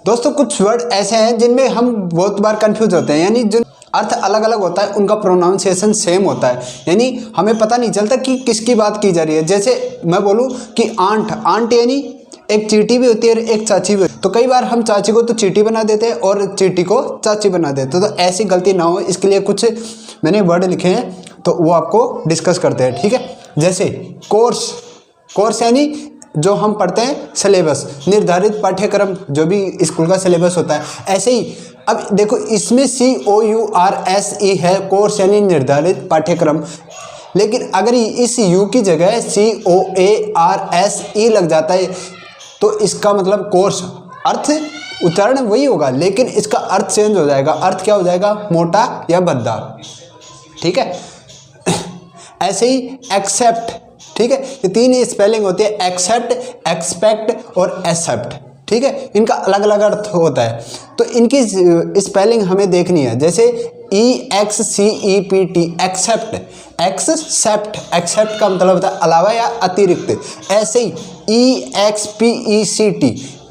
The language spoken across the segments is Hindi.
दोस्तों कुछ वर्ड ऐसे हैं जिनमें हम बहुत बार कंफ्यूज होते हैं, यानी जो अर्थ अलग अलग होता है उनका प्रोनाउंसिएशन सेम होता है, यानी हमें पता नहीं चलता कि किसकी बात की जा रही है। जैसे मैं बोलूँ कि आंट, आंट यानी एक चींटी भी होती है और एक चाची भी होती है, तो कई बार हम चाची को तो चींटी बना देते हैं और चींटी को चाची बना देते हैं। तो ऐसी गलती ना हो इसके लिए कुछ मैंने वर्ड लिखे हैं, तो वो आपको डिस्कस करते हैं, ठीक है। जैसे कोर्स, कोर्स यानी जो हम पढ़ते हैं सिलेबस, निर्धारित पाठ्यक्रम, जो भी स्कूल का सिलेबस होता है। ऐसे ही अब देखो इसमें COURSE है, कोर्स यानी निर्धारित पाठ्यक्रम, लेकिन अगर इस U की जगह COARSE लग जाता है तो इसका मतलब कोर्स, अर्थ उच्चारण वही होगा लेकिन इसका अर्थ चेंज हो जाएगा। अर्थ क्या हो जाएगा? मोटा या भद्दा, ठीक है। ऐसे ही एक्सेप्ट, ठीक है, ये तीन ही स्पेलिंग होती है, एक्सेप्ट, एक्सपेक्ट और एक्सेप्ट, ठीक है। इनका अलग अलग अर्थ होता है, तो इनकी स्पेलिंग हमें देखनी है। जैसे EXCEPT, एक्सेप्ट, एक्सेप्ट, एक्सेप्ट का मतलब होता है अलावा या अतिरिक्त। ऐसे ही EXPECT,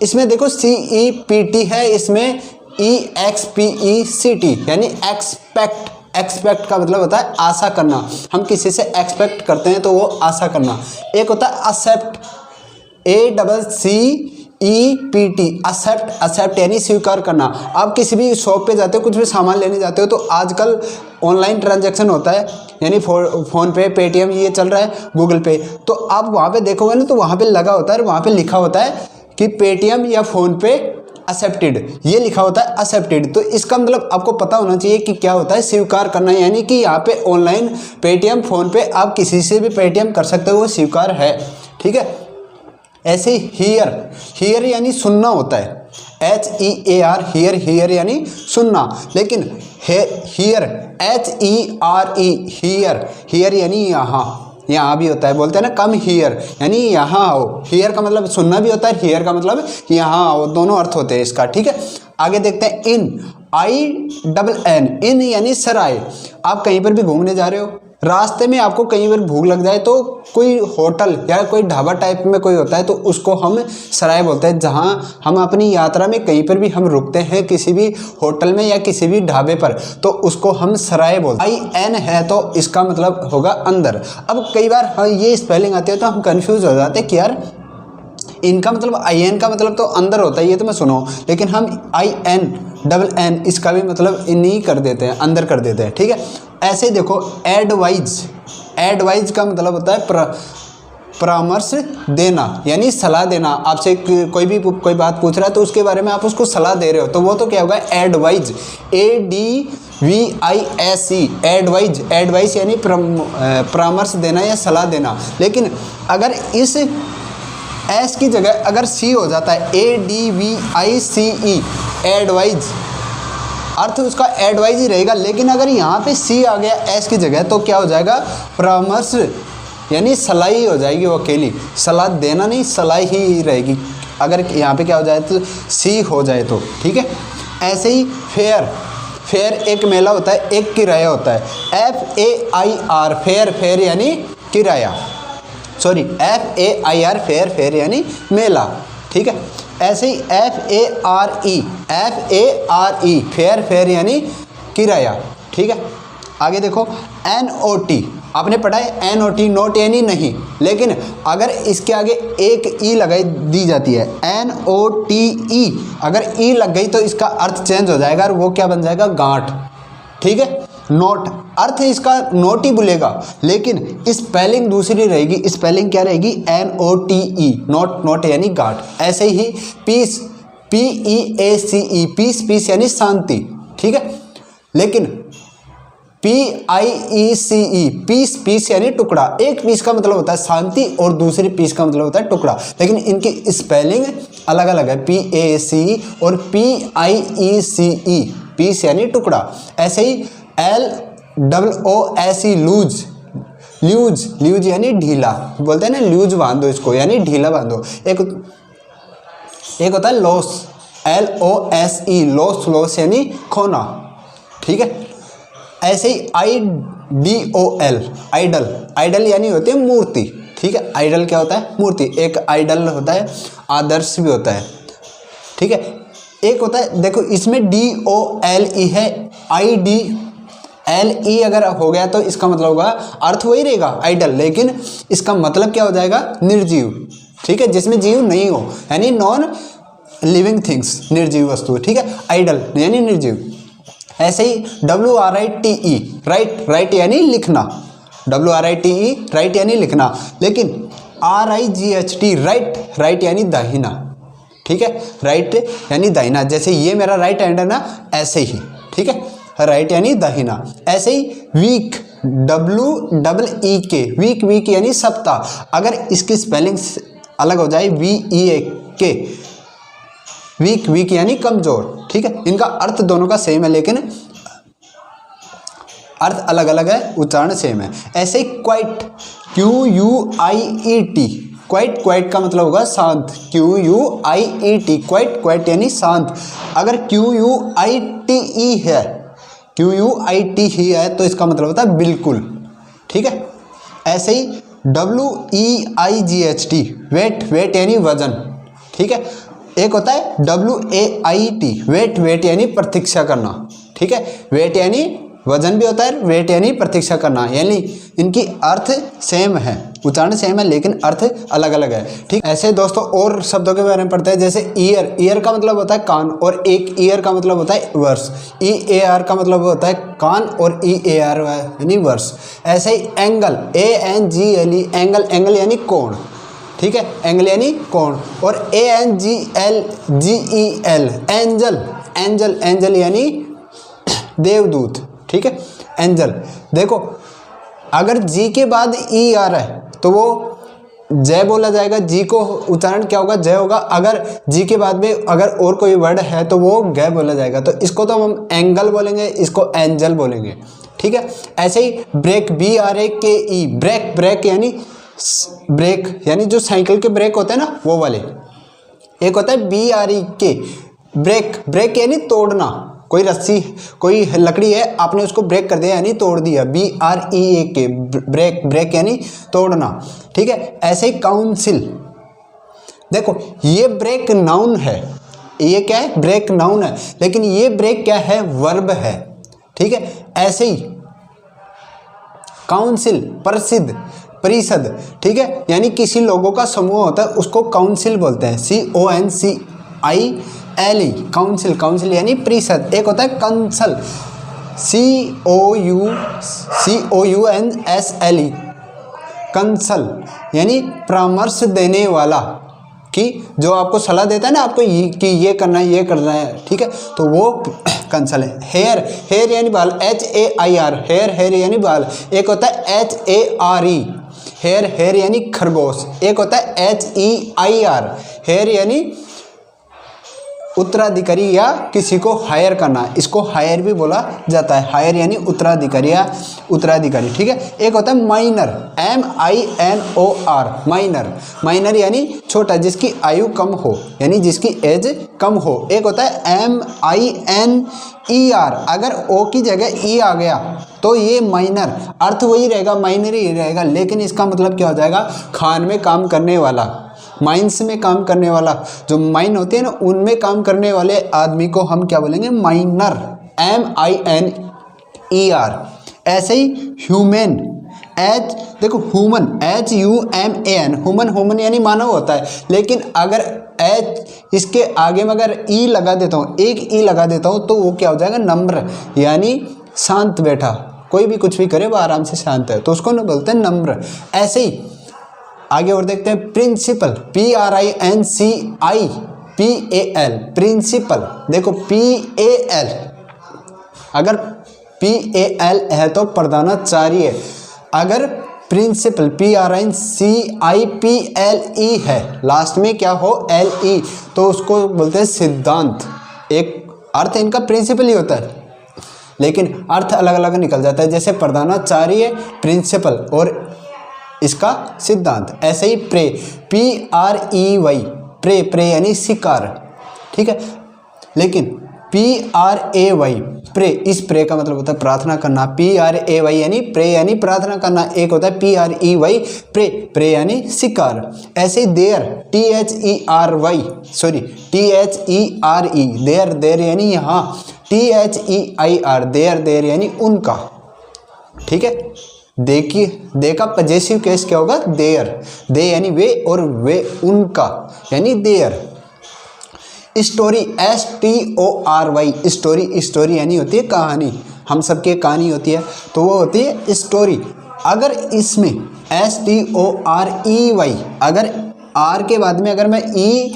इसमें देखो CEPT है, इसमें EXPECT यानी एक्सपेक्ट। एक्सपेक्ट का मतलब होता है आशा करना, हम किसी से एक्सपेक्ट करते हैं तो वो आशा करना। एक होता है एक्सेप्ट, ACCEPT, एक्सेप्ट, एक्सेप्ट यानी स्वीकार करना। आप किसी भी शॉप पे जाते हो, कुछ भी सामान लेने जाते हो, तो आजकल ऑनलाइन ट्रांजैक्शन होता है, यानी फोन पे, पेटीएम, ये चल रहा है, गूगल पे, तो आप वहाँ पे देखोगे ना तो वहाँ पे लगा होता है, वहाँ पे लिखा होता है कि पेटीएम या फोन पे एक्सेप्टेड, ये लिखा होता है एक्सेप्टेड। तो इसका मतलब आपको पता होना चाहिए कि क्या होता है स्वीकार करना, यानी कि यहाँ पे ऑनलाइन पेटीएम, फोन पे आप किसी से भी पेटीएम कर सकते हो, वो स्वीकार है, ठीक है। ऐसे ही हियर, हियर यानी सुनना होता है, HEAR, हियर, हियर यानी सुनना, लेकिन हियर HERE, हियर, हियर यानी यहाँ, यहाँ भी होता है, बोलते हैं ना कम हियर यानी यहाँ आओ। हियर का मतलब सुनना भी होता है, हियर का मतलब यहाँ आओ, दोनों अर्थ होते हैं इसका, ठीक है। आगे देखते हैं इन, INN, इन यानी सराय। आप कहीं पर भी घूमने जा रहे हो, रास्ते में आपको कहीं पर भूख लग जाए तो कोई होटल या कोई ढाबा टाइप में कोई होता है तो उसको हम सराय बोलते हैं। जहाँ हम अपनी यात्रा में कहीं पर भी हम रुकते हैं, किसी भी होटल में या किसी भी ढाबे पर, तो उसको हम सराय बोलते हैं। IN है तो इसका मतलब होगा अंदर। अब कई बार ये स्पेलिंग आती है तो हम कंफ्यूज हो जाते हैं कि यार इनका मतलब IN का मतलब तो अंदर होता है, ये तो मैं सुनो, लेकिन हम INNN इसका भी मतलब इन्हीं कर देते हैं, अंदर कर देते हैं, ठीक है। ऐसे देखो एडवाइज, एडवाइज का मतलब होता है परामर्श देना, यानी सलाह देना। आपसे कोई भी कोई बात पूछ रहा है तो उसके बारे में आप उसको सलाह दे रहे हो, तो वो तो क्या होगा? एडवाइज, ADVISE, एडवाइज, एडवाइस यानी परामर्श देना या सलाह देना। लेकिन अगर इस एस की जगह अगर C हो जाता है, ADVICE, एडवाइज, अर्थ उसका एडवाइज ही रहेगा, लेकिन अगर यहाँ पे C आ गया एस की जगह तो क्या हो जाएगा? परामर्श यानी सलाह ही हो जाएगी, वो अकेली सलाह देना नहीं, सलाह ही रहेगी अगर यहाँ पे क्या हो जाए तो C हो जाए तो, ठीक है। ऐसे ही फेयर, फेयर एक मेला होता है, एक किराया होता है, FAIR, फेयर, फेयर यानी किराया, सॉरी FAIR, फेयर, फेयर यानी मेला, ठीक है। ऐसे ही FARE, FARE, फेयर, फेयर यानी किराया, ठीक है। आगे देखो NOT, आपने पढ़ा है NOT, नोट यानी नहीं, लेकिन अगर इसके आगे एक ई लगाई दी जाती है, NOTE, अगर ई लग गई तो इसका अर्थ चेंज हो जाएगा और वो क्या बन जाएगा? गांठ, ठीक है। नोट, अर्थ इसका नोट ही बोलेगा, लेकिन स्पेलिंग दूसरी रहेगी। स्पेलिंग क्या रहेगी? NOTE, नोट, नोट यानी गांठ। ऐसे ही पीस, PEACE, पीस, पीस यानी शांति, ठीक है। लेकिन PIECE, पीस, पीस यानी टुकड़ा। एक पीस का मतलब होता है शांति और दूसरी पीस का मतलब होता है टुकड़ा, लेकिन इनकी स्पेलिंग अलग अलग है, PACE और PIECE, पीस यानी टुकड़ा। ऐसे ही LOOSE, लूज, ल्यूज, ल्यूज यानी ढीला, बोलते हैं ना ल्यूज बांधो इसको, यानी ढीला बांधो। एक होता है लॉस, LOSE, लॉस, लॉस यानी खोना, ठीक है। ऐसे ही IDOL, आइडल, आइडल यानी होती है मूर्ति, ठीक है। आइडल क्या होता है? मूर्ति। एक आइडल होता है, आदर्श भी होता है, ठीक है। एक होता है, देखो इसमें DOLE है, IDLE अगर हो गया तो इसका मतलब होगा, अर्थ वही रहेगा आइडल, लेकिन इसका मतलब क्या हो जाएगा, निर्जीव। ठीक है, जिसमें जीव नहीं हो, यानी नॉन लिविंग थिंग्स, निर्जीव वस्तु। ठीक है, आइडल यानी निर्जीव। ऐसे ही WRITE, राइट यानी लिखना, WRITE राइट यानी लिखना, लेकिन RIGHT राइट यानी दाहिना। ठीक है, राइट यानी दाहिना, जैसे ये मेरा राइट हैंड है ना, ऐसे ही। ठीक है, राइट यानी दाहिना। ऐसे ही वीक, WEEK, वीक यानी सप्ताह, अगर इसकी स्पेलिंग अलग हो जाए, VEAK, वीक यानी कमजोर। ठीक है, इनका अर्थ दोनों का सेम है, लेकिन अर्थ अलग अलग है, उच्चारण सेम है। ऐसे ही क्वाइट, QUIET, क्वाइट का मतलब होगा शांत, QUIET, क्वाइट यानी शांत। अगर QUITE है तो इसका मतलब होता है बिल्कुल। ठीक है, ऐसे ही WEIGHT, वेट यानी वजन। ठीक है, एक होता है WAIT, वेट यानी प्रतीक्षा करना। ठीक है, वेट यानी वजन भी होता है, वेट यानी प्रतीक्षा करना, यानी इनकी अर्थ सेम है, उच्चारण सेम है, लेकिन अर्थ अलग अलग है। ठीक, ऐसे दोस्तों और शब्दों के बारे में पढ़ते हैं, जैसे ईयर का मतलब होता है कान, और एक ईयर का मतलब होता है वर्ष। EAR का मतलब होता है कान, और EAR यानी वर्ष। ऐसे ही एंगल, ANGLE, एंगल यानी कोण। ठीक है, एंगल यानी कोण। और ANGEL, एंजल यानी देवदूत। ठीक है, एंजल। देखो अगर जी के बाद ई आ रहा है तो वो जय बोला जाएगा, जी को उच्चारण क्या होगा, जय होगा। अगर जी के बाद में अगर और कोई वर्ड है तो वो गय बोला जाएगा, तो इसको तो हम एंगल बोलेंगे, इसको एंजल बोलेंगे। ठीक है, ऐसे ही ब्रेक, BRAKE, ब्रेक यानी ब्रेक, यानी जो साइकिल के ब्रेक होते हैं ना वो वाले। एक होता है BREK, ब्रेक यानी तोड़ना, कोई रस्सी, कोई लकड़ी है, आपने उसको ब्रेक कर दिया यानी तोड़ दिया, BREAK, ब्रेक यानी तोड़ना। ठीक है, ऐसे ही काउंसिल, देखो ये ब्रेक नाउन है, ये क्या है, ब्रेक नाउन है, लेकिन ये ब्रेक क्या है, वर्ब है। ठीक है, ऐसे ही काउंसिल, परिषद। ठीक है, यानी किसी लोगों का समूह होता है उसको काउंसिल बोलते हैं, CONCILE, काउंसिल यानी परिषद। एक होता है कंसल, COUNSLE, कंसल यानी परामर्श देने वाला, कि जो आपको सलाह देता है ना आपको कि ये करना है, ये करना है। ठीक है, तो वो कंसल है। हेयर यानी बाल, HAIR, हेयर यानी बाल। एक होता है HARE, हेयर यानी खरगोश। एक होता है HEIR, हेयर यानी उत्तराधिकारी या किसी को हायर करना, इसको हायर भी बोला जाता है, हायर यानी उत्तराधिकारी या उत्तराधिकारी। ठीक है, एक होता है माइनर, MINOR, माइनर यानी छोटा, जिसकी आयु कम हो, यानी जिसकी एज कम हो। एक होता है MINER, अगर O की जगह E आ गया तो ये माइनर, अर्थ वही रहेगा, माइनर ही रहेगा, लेकिन इसका मतलब क्या हो जाएगा, खान में काम करने वाला, माइंस में काम करने वाला। जो माइन होते हैं ना उनमें काम करने वाले आदमी को हम क्या बोलेंगे, माइनर, MINER। ऐसे ही ह्यूमन, देखो ह्यूमन, HUMAN, ह्यूमन यानी मानव होता है, लेकिन अगर इसके आगे में अगर ई लगा देता हूँ, एक ई लगा देता हूँ तो वो क्या हो जाएगा, नम्र, यानी शांत बैठा, कोई भी कुछ भी करे वो आराम से शांत है, तो उसको ना बोलते हैं नम्र। ऐसे ही आगे और देखते हैं प्रिंसिपल, PRINCIPAL, प्रिंसिपल। देखो PAL, अगर PAL है तो प्रधानाचार्य, अगर प्रिंसिपल PRINCIPLE है, लास्ट में क्या हो, LE, तो उसको बोलते हैं सिद्धांत। एक अर्थ इनका प्रिंसिपल ही होता है, लेकिन अर्थ अलग अलग निकल जाता है, जैसे प्रधानाचार्य, प्रिंसिपल, और इसका सिद्धांत। ऐसे ही PREY, प्रे यानी शिकार। ठीक है, लेकिन PRAY प्रे, इस प्रे का मतलब होता है प्रार्थना करना। PRAY यानी प्रे यानी प्रार्थना करना। एक होता है PREY प्रे, प्रे यानी शिकार। ऐसे देयर THERE देयर, देयर यानी यहाँ। THEIR देयर यानी उनका। ठीक है, देखिए दे का पजेसिव केस क्या होगा, देयर। दे यानी वे और वे उनका यानी their. Story STORY story, story यानी होती है कहानी। हम सबकी कहानी होती है तो वो होती है स्टोरी। अगर इसमें STOREY अगर आर के बाद में अगर मैं ई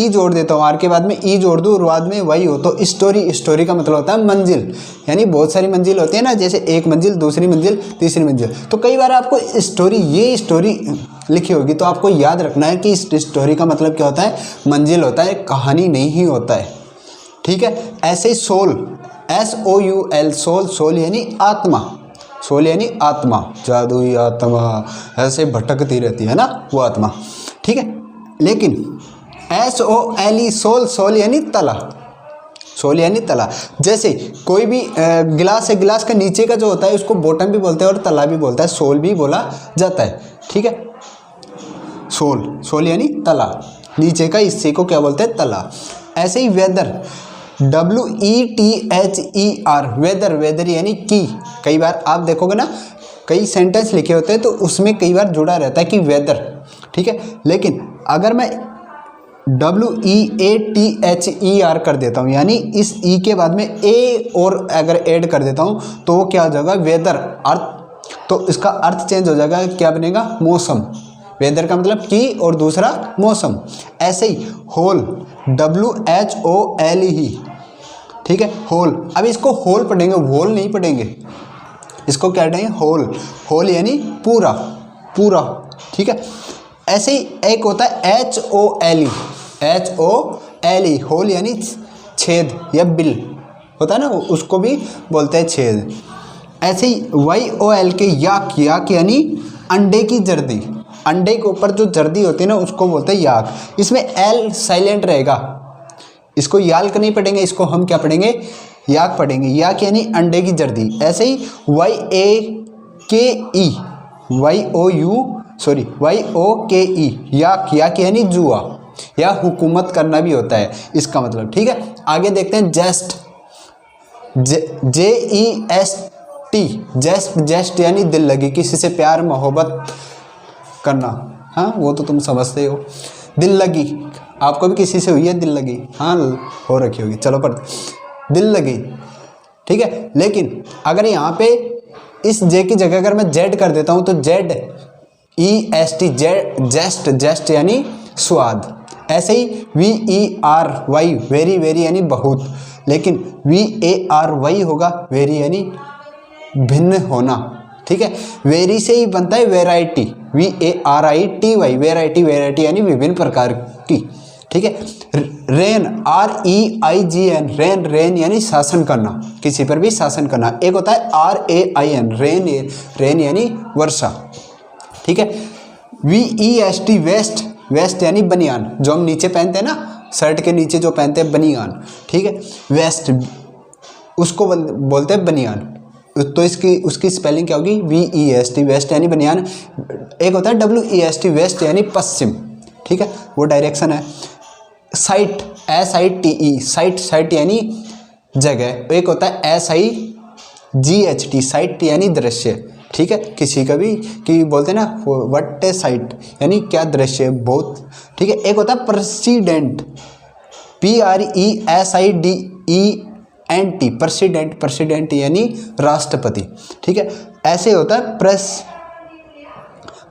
जोड़ देता हूँ, आर के बाद में ई जोड़ दूँ और बाद में वही हो तो स्टोरी, स्टोरी का मतलब होता है मंजिल। यानी बहुत सारी मंजिल होती है ना, जैसे एक मंजिल, दूसरी मंजिल, तीसरी मंजिल। तो कई बार आपको स्टोरी, ये स्टोरी लिखी होगी तो आपको याद रखना है कि इस स्टोरी का मतलब क्या होता है, मंजिल होता है, कहानी नहीं ही होता है। ठीक है, ऐसे ही सोल SOUL सोल, सोल यानी आत्मा। सोल यानी आत्मा, जादुई आत्मा ऐसे भटकती रहती है ना वो आत्मा। ठीक है, लेकिन SOLE सोल, सोल यानी तला। सोल यानी तला। जैसे कोई भी गिलास है, गिलास का नीचे का जो होता है उसको बॉटम भी बोलते हैं और तला भी बोलता है, सोल भी बोला जाता है। ठीक है, सोल, सोल यानी तला, नीचे का हिस्से को क्या बोलते हैं, तला। ऐसे ही वेदर WETHER वेदर, वेदर यानी की। कई बार आप देखोगे ना, कई सेंटेंस लिखे होते हैं तो उसमें कई बार जुड़ा रहता है कि वेदर। ठीक है, लेकिन अगर मैं WEATHER कर देता हूँ, यानी इस ई के बाद में ए और अगर ऐड कर देता हूँ तो वो क्या हो जाएगा, वेदर। अर्थ, तो इसका अर्थ चेंज हो जाएगा, क्या बनेगा, मौसम। वेदर का मतलब की और दूसरा मौसम। ऐसे ही होल WHOLE। ठीक है, होल। अब इसको होल पढ़ेंगे, वोल नहीं पढ़ेंगे, इसको क्या पढ़ेंगे, होल। होल यानी पूरा, पूरा। ठीक है, ऐसे ही एक होता है HOLE होल यानी छेद या बिल होता है ना, उसको भी बोलते हैं छेद। ऐसे ही YOLK याक, याक यानी अंडे की जर्दी। अंडे के ऊपर जो जर्दी होती है ना उसको बोलते हैं याक। इसमें एल साइलेंट रहेगा, इसको याल्क नहीं पढ़ेंगे, इसको हम क्या पढ़ेंगे, याक पढ़ेंगे। याक यानी अंडे की जर्दी। ऐसे ही YOKE याक, याक यानी जुआ या हुकूमत करना भी होता है इसका मतलब। ठीक है, आगे देखते हैं जेस्ट JEST जेस्ट, जेस्ट यानी दिल लगी, किसी से प्यार मोहब्बत करना। हाँ, वो तो तुम समझते हो। दिल लगी, आपको भी किसी से हुई है दिल लगी, हाँ हो रखी होगी, चलो पर दिल लगी। ठीक है, लेकिन अगर यहाँ पे इस जे की जगह अगर मैं जेड कर देता हूँ तो ZEST जेस्ट, जेस्ट यानी स्वाद। ऐसे ही VERY वेरी, वेरी यानी बहुत, लेकिन VARY होगा वेरी यानी भिन्न होना। ठीक है, वेरी से ही बनता है वैरायटी, VARITY वैरायटी, वैरायटी यानी विभिन्न प्रकार की। ठीक है, रेन REIGN रेन, रेन यानी शासन करना, किसी पर भी शासन करना। एक होता है RAIN रेन, रेन यानी वर्षा। ठीक है, VEST वेस्ट, वेस्ट यानी बनियान, जो हम नीचे पहनते हैं ना, शर्ट के नीचे जो पहनते हैं बनियान। ठीक है, वेस्ट उसको बोलते हैं बनियान, तो इसकी उसकी स्पेलिंग क्या होगी, VEST वेस्ट यानी बनियान। एक होता है WEST वेस्ट यानी पश्चिम। ठीक है, वो डायरेक्शन है। साइट SITE साइट, साइट यानी जगह। एक होता है SIGHT साइट यानी दृश्य। ठीक है, किसी का भी कि बोलते हैं ना व्हाट ए साइट यानी क्या दृश्य, बहुत। ठीक है, एक होता है प्रेसिडेंट PRESIDENT प्रेसिडेंट, प्रेसिडेंट यानी राष्ट्रपति। ठीक है, ऐसे होता है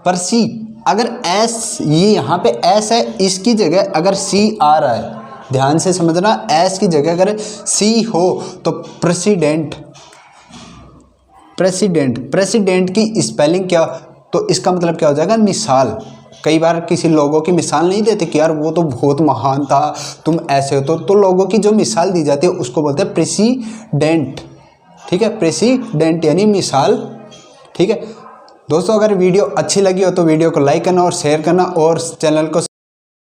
परसी। अगर एस, ये यहाँ पे एस है, इसकी जगह अगर सी आ रहा है, ध्यान से समझना, एस की जगह अगर सी हो तो प्रेसिडेंट, प्रेसिडेंट, प्रेसिडेंट की स्पेलिंग क्या, तो इसका मतलब क्या हो जाएगा, मिसाल। कई बार किसी लोगों की मिसाल नहीं देते कि यार वो तो बहुत महान था, तुम ऐसे हो, तो लोगों की जो मिसाल दी जाती है उसको बोलते हैं प्रेसिडेंट। ठीक है, प्रेसिडेंट यानी मिसाल। ठीक है दोस्तों, अगर वीडियो अच्छी लगी हो तो वीडियो को लाइक करना और शेयर करना और चैनल को